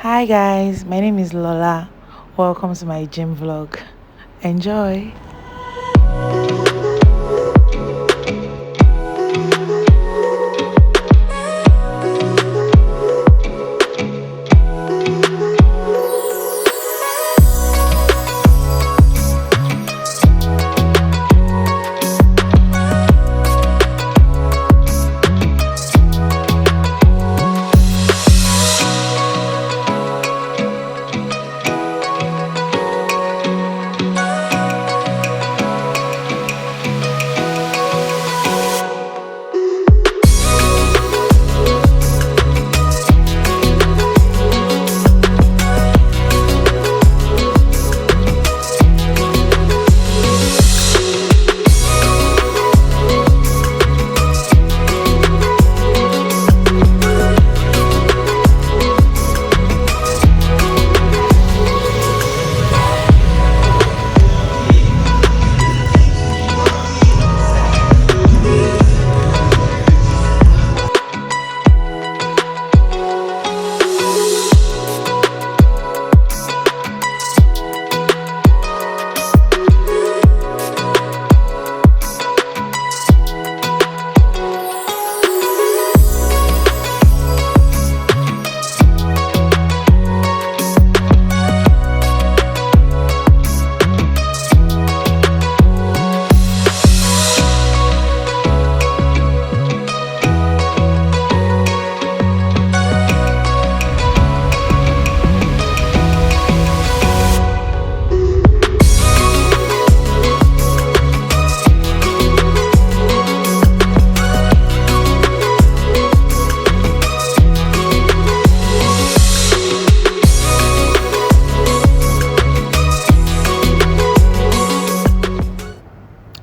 Hi guys, my name is Lola. Welcome to my gym vlog. Enjoy.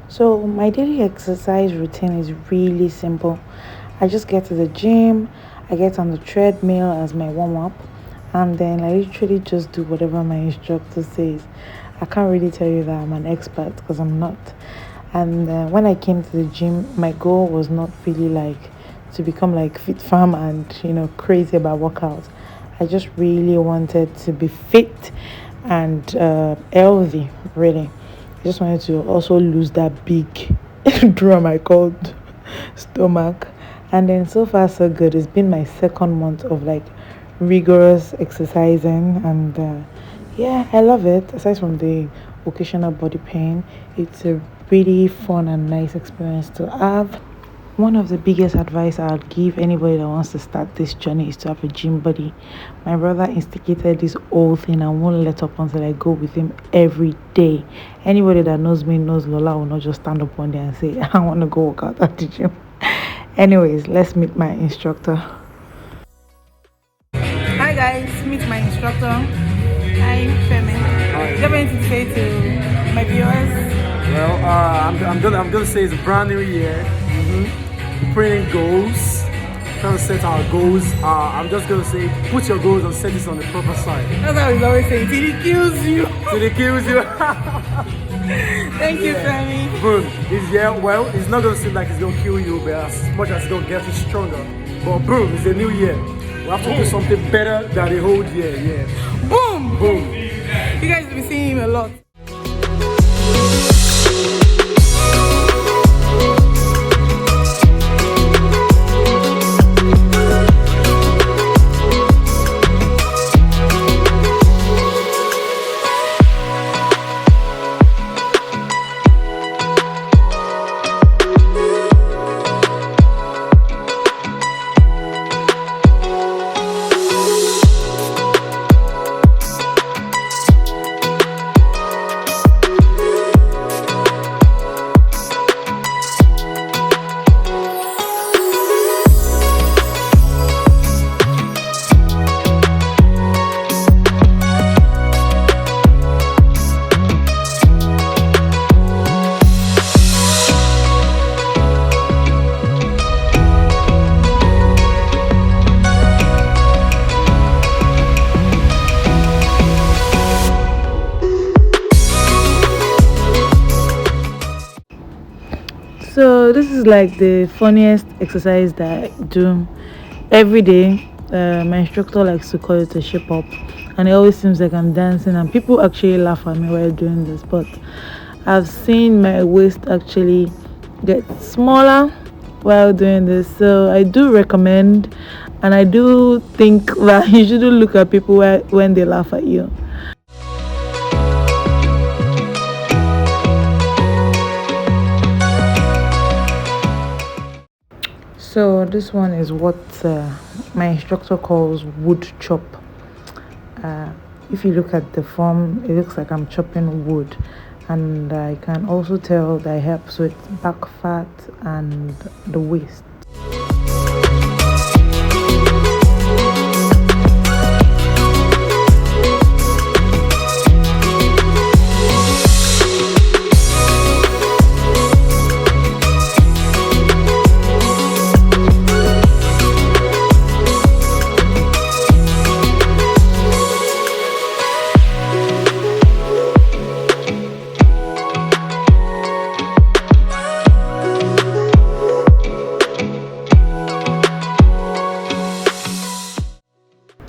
So, my daily exercise routine is really simple. I just get to the gym, I get on the treadmill as my warm up, and then I literally just do whatever my instructor says. I can't really tell you that I'm an expert because I'm not. And when I came to the gym, my goal was not really like to become like fit farm and crazy about workouts. I just really wanted to be fit and healthy, really. I just wanted to also lose that big drum I called stomach. And then so far so good. It's been my second month of like rigorous exercising, and yeah, I love it. Aside from the occasional body pain, it's a really fun and nice experience to have. One of the biggest advice I would give anybody that wants to start this journey is to have a gym buddy. My brother instigated this whole thing and won't let up until I go with him every day. Anybody that knows me knows Lola will not just stand up one day and say, I want to go work out at the gym. Anyways, let's meet my instructor. Hi guys, meet my instructor. Hi, Femi. Do you have anything to say to my viewers? Well, I'm gonna say it's a brand new year. We're praying goals, trying to set our goals. I'm just gonna say, put your goals and set it on the proper side. That's how he's always saying, till he kills you. Till it kills you. Thank you, Femi. Boom. Well, it's not gonna seem like it's gonna kill you, but as much as it's gonna get you stronger. But boom, it's a new year. We have to do something better than the whole year. Yeah. Boom! Boom. You guys will be seeing him a lot. So this is like the funniest exercise that I do every day. my instructor likes to call it a shape up, and it always seems like I'm dancing, and people actually laugh at me while doing this. But I've seen my waist actually get smaller while doing this, so I do recommend, and I do think that you shouldn't look at people when they laugh at you. So this one is what my instructor calls wood chop. If you look at the form, it looks like I'm chopping wood, and I can also tell that it helps with back fat and the waist.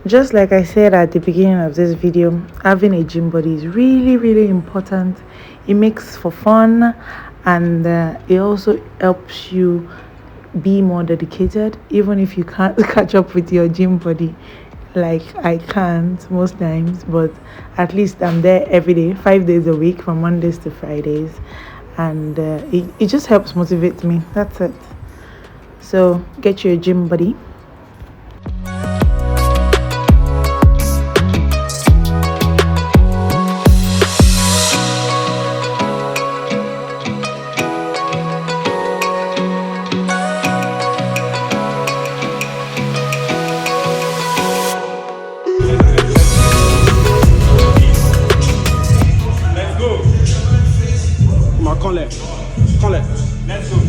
Just like I said at the beginning of this video, having a gym body is really important. It makes for fun, and it also helps you be more dedicated, even if you can't catch up with your gym body like I can't most times. But at least I'm there every day, 5 days a week, from Mondays to Fridays, and it just helps motivate me. That's it. So get your gym body. Let's go.